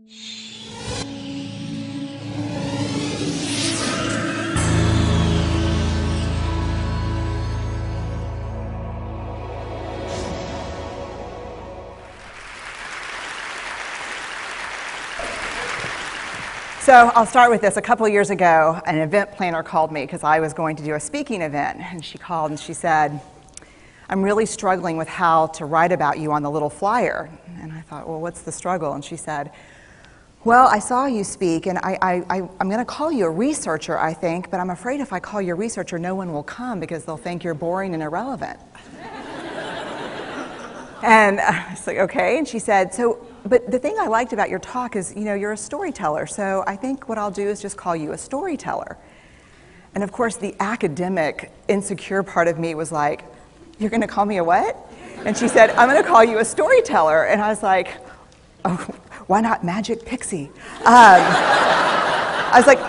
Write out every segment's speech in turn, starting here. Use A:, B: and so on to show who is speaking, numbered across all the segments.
A: So I'll start with this. A couple of years ago, an event planner called me because I was going to do a speaking event. And she called and she said, I'm really struggling with how to write about you on the little flyer. And I thought, well, what's the struggle? And she said, well, I saw you speak, and I'm going to call you a researcher, I think, but I'm afraid if I call you a researcher, no one will come because they'll think you're boring and irrelevant. And I was like, okay. And she said, but the thing I liked about your talk is, you're a storyteller, so I think what I'll do is just call you a storyteller. And of course, the academic, insecure part of me was like, you're going to call me a what? And she said, I'm going to call you a storyteller. And I was like, oh, why not Magic Pixie? I was like,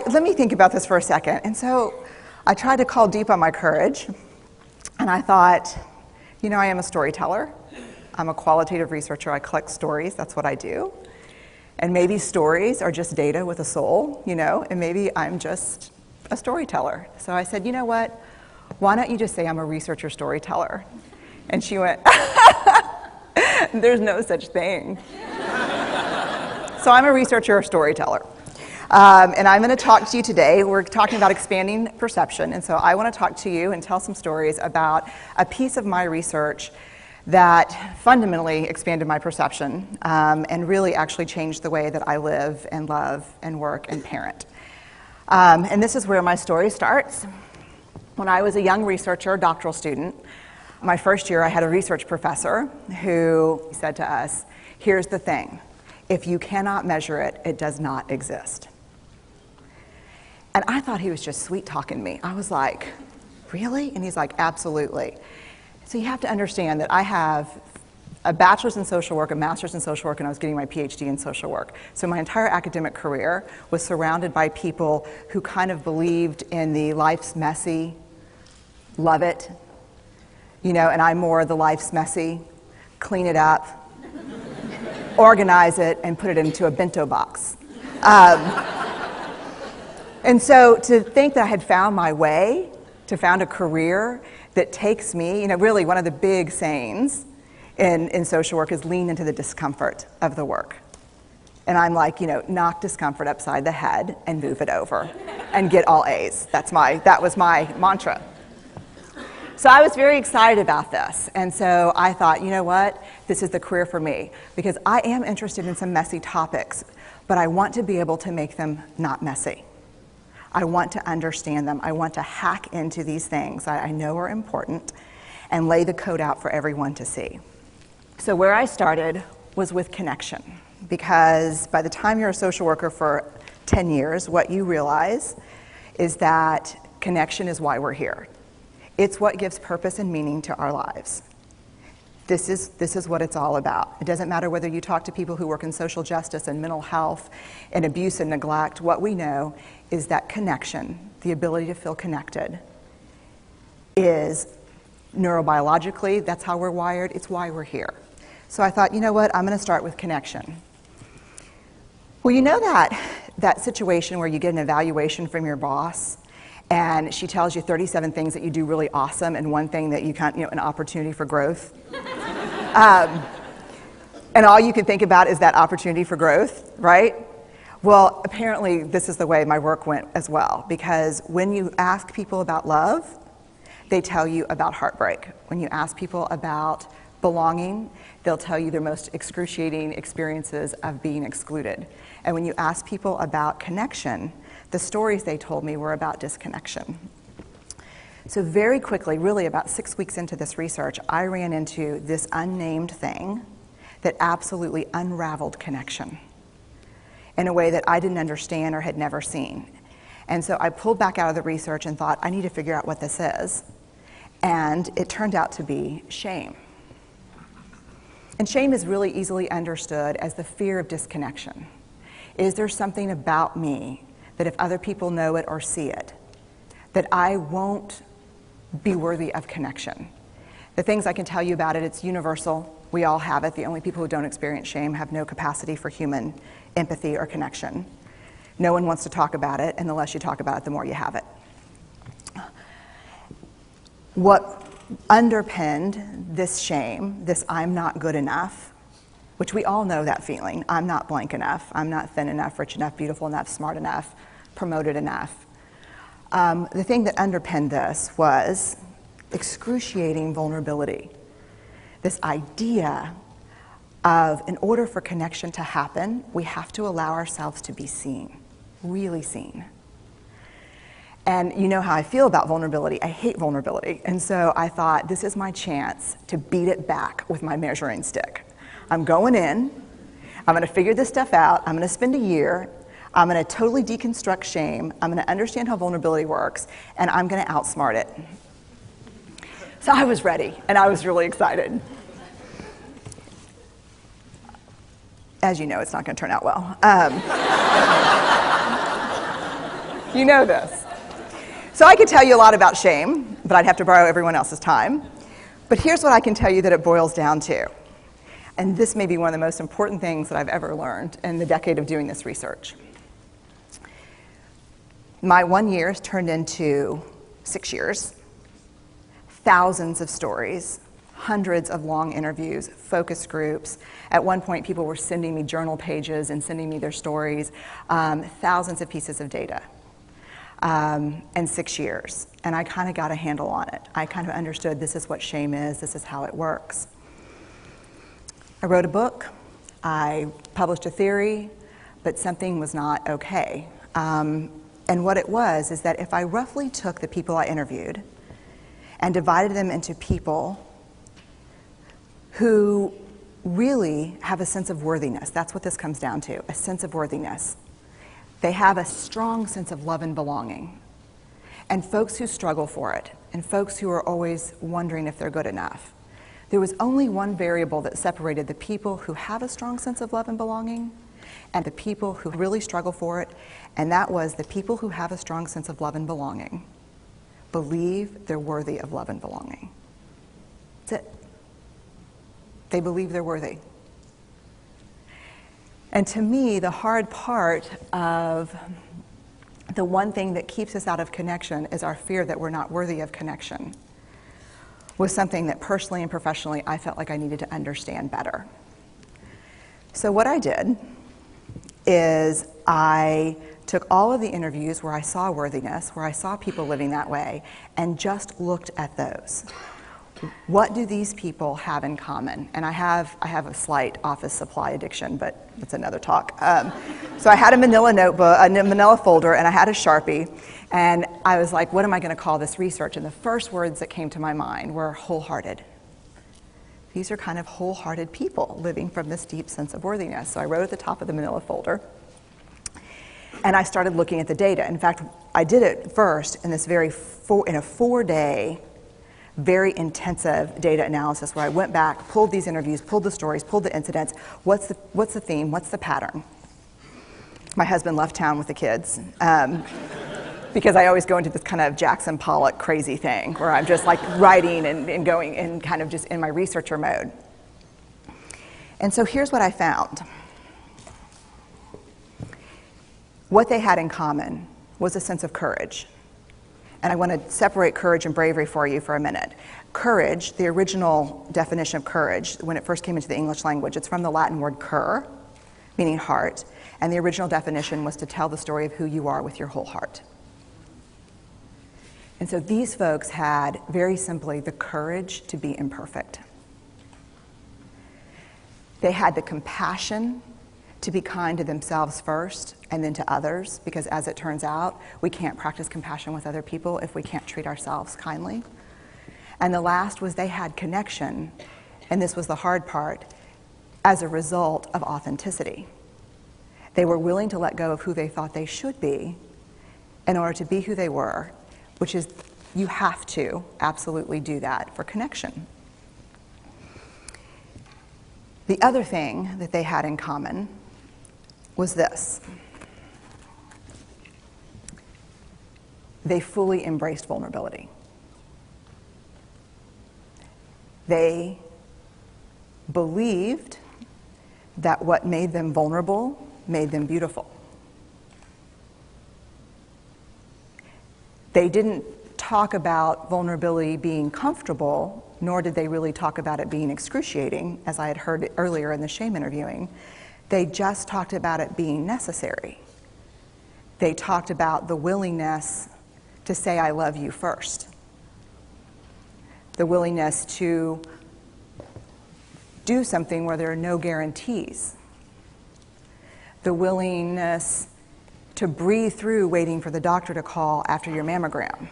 A: let me think about this for a second. And so I tried to call deep on my courage, and I thought, I am a storyteller. I'm a qualitative researcher. I collect stories. That's what I do. And maybe stories are just data with a soul, and maybe I'm just a storyteller. So I said, you know what? Why don't you just say I'm a researcher storyteller? And she went, there's no such thing. So I'm a researcher storyteller. And I'm going to talk to you today. We're talking about expanding perception. And so I want to talk to you and tell some stories about a piece of my research that fundamentally expanded my perception and really actually changed the way that I live and love and work and parent. And this is where my story starts. When I was a young researcher, doctoral student, my first year I had a research professor who said to us, here's the thing, if you cannot measure it, it does not exist. And I thought he was just sweet-talking me. I was like, really? And he's like, absolutely. So you have to understand that I have a bachelor's in social work, a master's in social work, and I was getting my PhD in social work. So my entire academic career was surrounded by people who kind of believed in the life's messy, love it, and I'm more the life's messy, clean it up, organize it, and put it into a bento box. And so to think that I had found my way, to found a career that takes me, really one of the big sayings in social work is lean into the discomfort of the work. And I'm like, knock discomfort upside the head and move it over and get all A's. That was my mantra. So I was very excited about this. And so I thought, you know what? This is the career for me because I am interested in some messy topics, but I want to be able to make them not messy. I want to understand them. I want to hack into these things I know are important and lay the code out for everyone to see. So where I started was with connection, because by the time you're a social worker for 10 years, what you realize is that connection is why we're here. It's what gives purpose and meaning to our lives. This is what it's all about. It doesn't matter whether you talk to people who work in social justice and mental health and abuse and neglect. What we know is that connection, the ability to feel connected, is neurobiologically, that's how we're wired, it's why we're here. So I thought, you know what, I'm going to start with connection. Well, you know that situation where you get an evaluation from your boss and she tells you 37 things that you do really awesome and one thing that you can't, an opportunity for growth. And all you can think about is that opportunity for growth, right? Well, apparently this is the way my work went as well, because when you ask people about love, they tell you about heartbreak. When you ask people about belonging, they'll tell you their most excruciating experiences of being excluded. And when you ask people about connection, the stories they told me were about disconnection. So very quickly, really about 6 weeks into this research, I ran into this unnamed thing that absolutely unraveled connection in a way that I didn't understand or had never seen. And so I pulled back out of the research and thought, I need to figure out what this is. And it turned out to be shame. And shame is really easily understood as the fear of disconnection. Is there something about me that if other people know it or see it, that I won't be worthy of connection? The things I can tell you about it, it's universal. We all have it. The only people who don't experience shame have no capacity for human empathy or connection. No one wants to talk about it, and the less you talk about it, the more you have it. What underpinned this shame, this I'm not good enough, which we all know that feeling, I'm not blank enough, I'm not thin enough, rich enough, beautiful enough, smart enough, promoted enough. The thing that underpinned this was excruciating vulnerability. This idea of, in order for connection to happen, we have to allow ourselves to be seen, really seen. And you know how I feel about vulnerability. I hate vulnerability. And so I thought, this is my chance to beat it back with my measuring stick. I'm going in, I'm going to figure this stuff out, I'm going to spend a year, I'm going to totally deconstruct shame, I'm going to understand how vulnerability works, and I'm going to outsmart it. So I was ready, and I was really excited. As you know, it's not going to turn out well. You know this. So I could tell you a lot about shame, but I'd have to borrow everyone else's time. But here's what I can tell you that it boils down to. And this may be one of the most important things that I've ever learned in the decade of doing this research. My 1 year has turned into 6 years, thousands of stories, hundreds of long interviews, focus groups. At one point, people were sending me journal pages and sending me their stories, thousands of pieces of data. And 6 years. And I kind of got a handle on it. I kind of understood this is what shame is, this is how it works. I wrote a book, I published a theory, but something was not okay. And what it was is that if I roughly took the people I interviewed and divided them into people who really have a sense of worthiness, that's what this comes down to, a sense of worthiness. They have a strong sense of love and belonging. And folks who struggle for it, and folks who are always wondering if they're good enough. There was only one variable that separated the people who have a strong sense of love and belonging and the people who really struggle for it, and that was the people who have a strong sense of love and belonging believe they're worthy of love and belonging. That's it. They believe they're worthy. And to me, the hard part of the one thing that keeps us out of connection is our fear that we're not worthy of connection, was something that personally and professionally I felt like I needed to understand better. So what I did is I took all of the interviews where I saw worthiness, where I saw people living that way, and just looked at those. What do these people have in common? And I have a slight office supply addiction, but that's another talk. So I had a manila notebook, a manila folder, and I had a Sharpie, and I was like, what am I going to call this research? And the first words that came to my mind were wholehearted. These are kind of wholehearted people living from this deep sense of worthiness. So I wrote at the top of the manila folder, and I started looking at the data. In fact, I did it first in this in a 4-day, very intensive data analysis where I went back, pulled these interviews, pulled the stories, pulled the incidents. What's the theme? What's the pattern? My husband left town with the kids because I always go into this kind of Jackson Pollock crazy thing where I'm just like writing and going and kind of just in my researcher mode. And so here's what I found. What they had in common was a sense of courage. And I want to separate courage and bravery for you for a minute. Courage, the original definition of courage, when it first came into the English language, it's from the Latin word cur, meaning heart. And the original definition was to tell the story of who you are with your whole heart. And so these folks had, very simply, the courage to be imperfect. They had the compassion to be kind to themselves first and then to others, because as it turns out, we can't practice compassion with other people if we can't treat ourselves kindly. And the last was they had connection, and this was the hard part, as a result of authenticity. They were willing to let go of who they thought they should be in order to be who they were, which is, you have to absolutely do that for connection. The other thing that they had in common was this. They fully embraced vulnerability. They believed that what made them vulnerable made them beautiful. They didn't talk about vulnerability being comfortable, nor did they really talk about it being excruciating, as I had heard earlier in the shame interviewing. They just talked about it being necessary. They talked about the willingness to say, I love you first. The willingness to do something where there are no guarantees. The willingness to breathe through waiting for the doctor to call after your mammogram.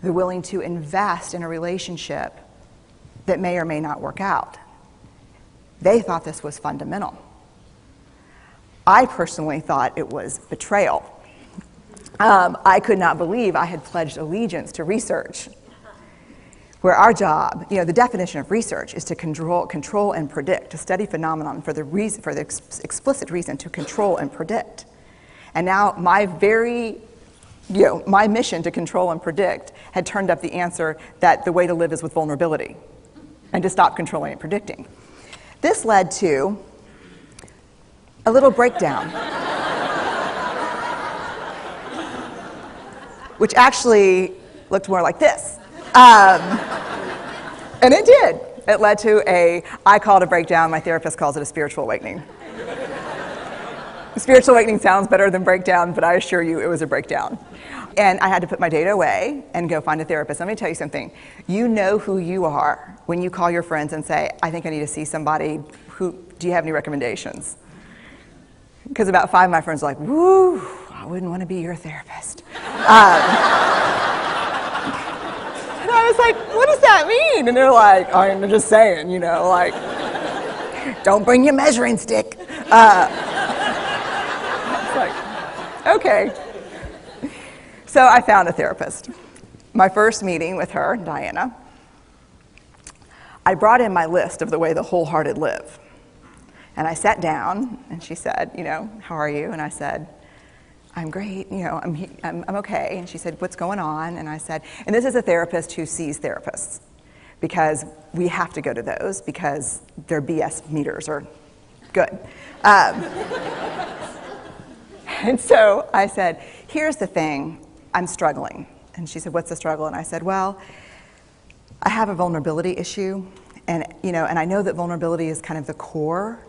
A: The willing to invest in a relationship that may or may not work out. They thought this was fundamental. I personally thought it was betrayal. I could not believe I had pledged allegiance to research, where our job, the definition of research is to control and predict, to study phenomenon for the explicit reason to control and predict. And now my mission to control and predict had turned up the answer that the way to live is with vulnerability and to stop controlling and predicting. This led to a little breakdown, which actually looked more like this. And it did. It led to I call it a breakdown, my therapist calls it a spiritual awakening. Spiritual awakening sounds better than breakdown, but I assure you it was a breakdown. And I had to put my data away and go find a therapist. Let me tell you something. You know who you are when you call your friends and say, I think I need to see somebody. Do you have any recommendations? Because about 5 of my friends are like, woo, I wouldn't want to be your therapist. And I was like, what does that mean? And they're like, I'm just saying, don't bring your measuring stick. It's like, okay. So I found a therapist. My first meeting with her, Diana, I brought in my list of the way the wholehearted live. And I sat down, and she said, how are you? And I said, I'm great, I'm okay. And she said, what's going on? And I said, and this is a therapist who sees therapists, because we have to go to those because their BS meters are good. And so I said, here's the thing, I'm struggling. And she said, what's the struggle? And I said, well, I have a vulnerability issue, and I know that vulnerability is kind of the core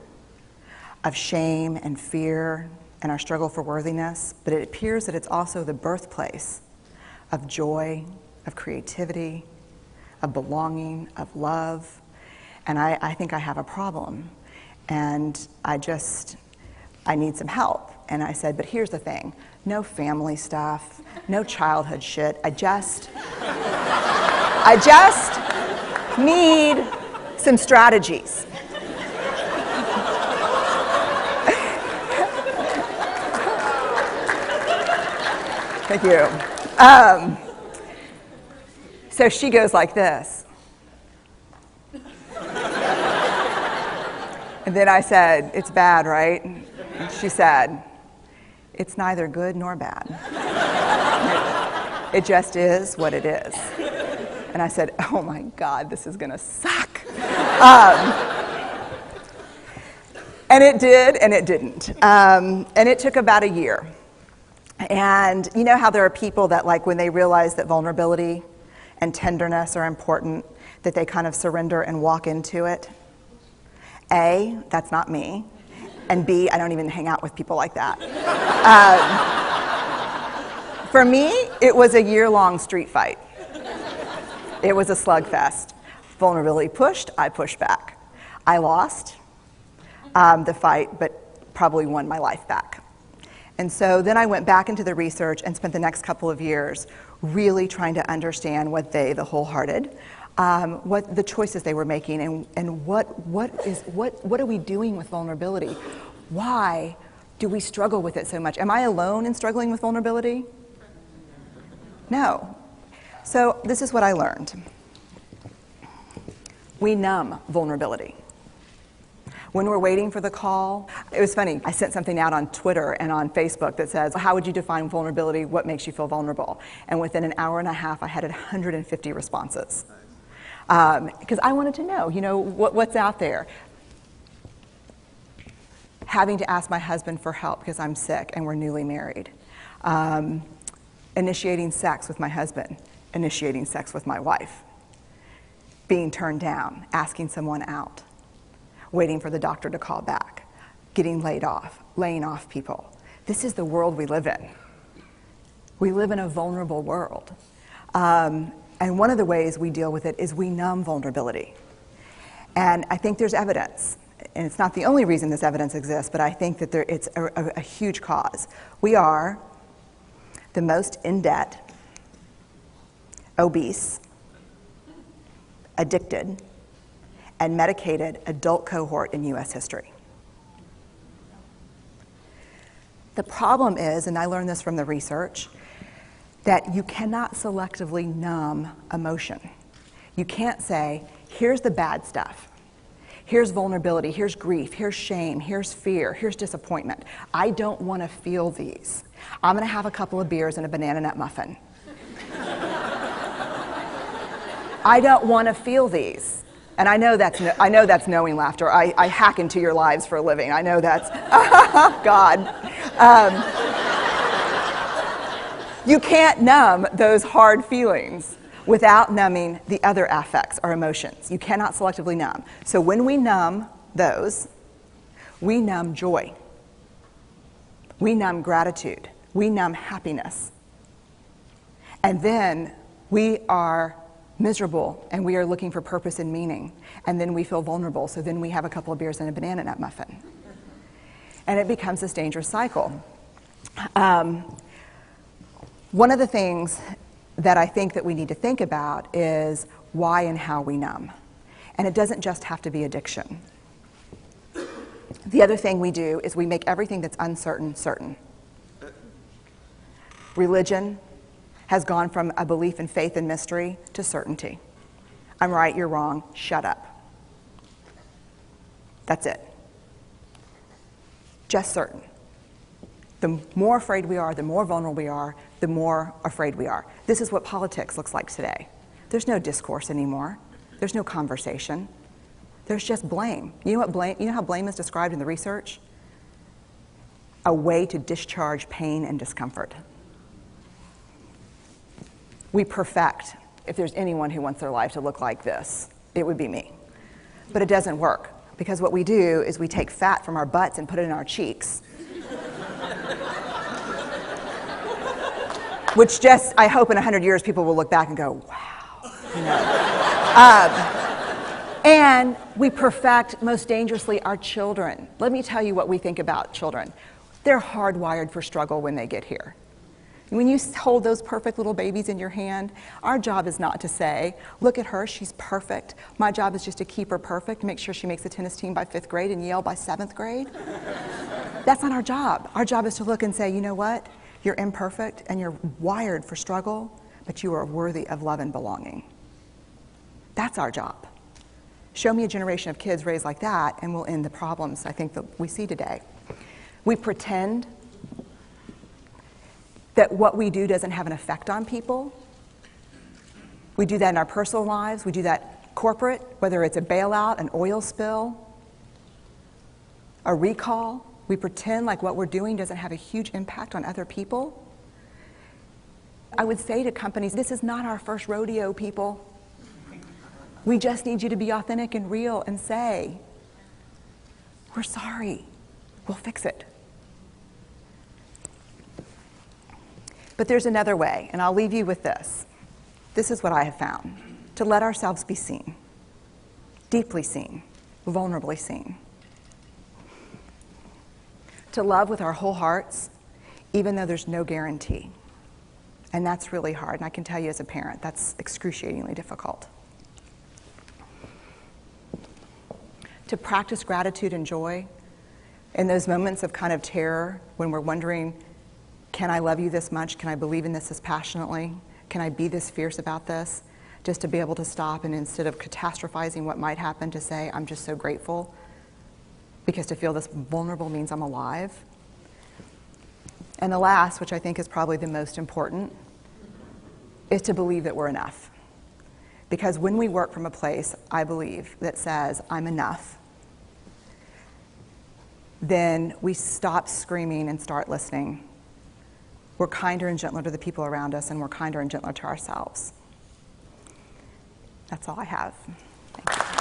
A: of shame and fear and our struggle for worthiness, but it appears that it's also the birthplace of joy, of creativity, of belonging, of love, and I think I have a problem, and I need some help. And I said, but here's the thing, no family stuff, no childhood shit, I just need some strategies. Thank you. So she goes like this. And then I said, it's bad, right? And she said, it's neither good nor bad. It just is what it is. And I said, oh my God, this is gonna suck. And it did, and it didn't. And it took about a year. And you know how there are people that, like, when they realize that vulnerability and tenderness are important, that they kind of surrender and walk into it? A, that's not me. And B, I don't even hang out with people like that. For me, it was a year-long street fight. It was a slugfest. Vulnerability pushed, I pushed back. I lost the fight, but probably won my life back. And so then I went back into the research and spent the next couple of years really trying to understand what the wholehearted, what the choices they were making, and what are we doing with vulnerability? Why do we struggle with it so much? Am I alone in struggling with vulnerability? No. So this is what I learned. We numb vulnerability. When we're waiting for the call, it was funny, I sent something out on Twitter and on Facebook that says, how would you define vulnerability? What makes you feel vulnerable? And within an hour and a half, I had 150 responses. because I wanted to know, what's out there. Having to ask my husband for help because I'm sick and we're newly married. Initiating sex with my husband. Initiating sex with my wife. Being turned down. Asking someone out. Waiting for the doctor to call back. Getting laid off. Laying off people. This is the world we live in. We live in a vulnerable world. And one of the ways we deal with it is we numb vulnerability. And I think there's evidence. And it's not the only reason this evidence exists, but I think that it's a huge cause. We are the most in debt, obese, addicted, and medicated adult cohort in U.S. history. The problem is, and I learned this from the research, that you cannot selectively numb emotion. You can't say, here's the bad stuff. Here's vulnerability, here's grief, here's shame, here's fear, here's disappointment. I don't want to feel these. I'm going to have a couple of beers and a banana nut muffin. I don't want to feel these. And I know that's knowing laughter. I hack into your lives for a living. I know that's, God. You can't numb those hard feelings without numbing the other affects or emotions. You cannot selectively numb. So when we numb those, we numb joy. We numb gratitude. We numb happiness. And then we are miserable and we are looking for purpose and meaning. And then we feel vulnerable. So then we have a couple of beers and a banana nut muffin. And it becomes this dangerous cycle. One of the things that I think that we need to think about is why and how we numb. And it doesn't just have to be addiction. The other thing we do is we make everything that's uncertain certain. Religion has gone from a belief in faith and mystery to certainty. I'm right, you're wrong, shut up. That's it. Just certain. The more afraid we are, the more vulnerable we are, the more afraid we are. This is what politics looks like today. There's no discourse anymore. There's no conversation. There's just blame. You know how blame is described in the research? A way to discharge pain and discomfort. We perfect. If there's anyone who wants their life to look like this, it would be me. But it doesn't work, because what we do is we take fat from our butts and put it in our cheeks. Which just, I hope in 100 years people will look back and go, wow. And we perfect, most dangerously, our children. Let me tell you what we think about children. They're hardwired for struggle when they get here. When you hold those perfect little babies in your hand, our job is not to say, look at her, she's perfect. My job is just to keep her perfect, make sure she makes the tennis team by 5th grade and Yale by 7th grade. That's not our job. Our job is to look and say, you know what? You're imperfect and you're wired for struggle, but you are worthy of love and belonging. That's our job. Show me a generation of kids raised like that and we'll end the problems I think that we see today. We pretend that what we do doesn't have an effect on people. We do that in our personal lives. We do that corporate, whether it's a bailout, an oil spill, a recall. We pretend like what we're doing doesn't have a huge impact on other people. I would say to companies, this is not our first rodeo, people. We just need you to be authentic and real and say, we're sorry, we'll fix it. But there's another way, and I'll leave you with this. This is what I have found. To let ourselves be seen, deeply seen, vulnerably seen. To love with our whole hearts, even though there's no guarantee. And that's really hard, and I can tell you as a parent, that's excruciatingly difficult. To practice gratitude and joy in those moments of kind of terror when we're wondering, can I love you this much? Can I believe in this passionately? Can I be this fierce about this? Just to be able to stop and instead of catastrophizing what might happen, to say, I'm just so grateful. Because to feel this vulnerable means I'm alive. And the last, which I think is probably the most important, is to believe that we're enough. Because when we work from a place, I believe, that says, I'm enough, then we stop screaming and start listening. We're kinder and gentler to the people around us, and we're kinder and gentler to ourselves. That's all I have. Thank you.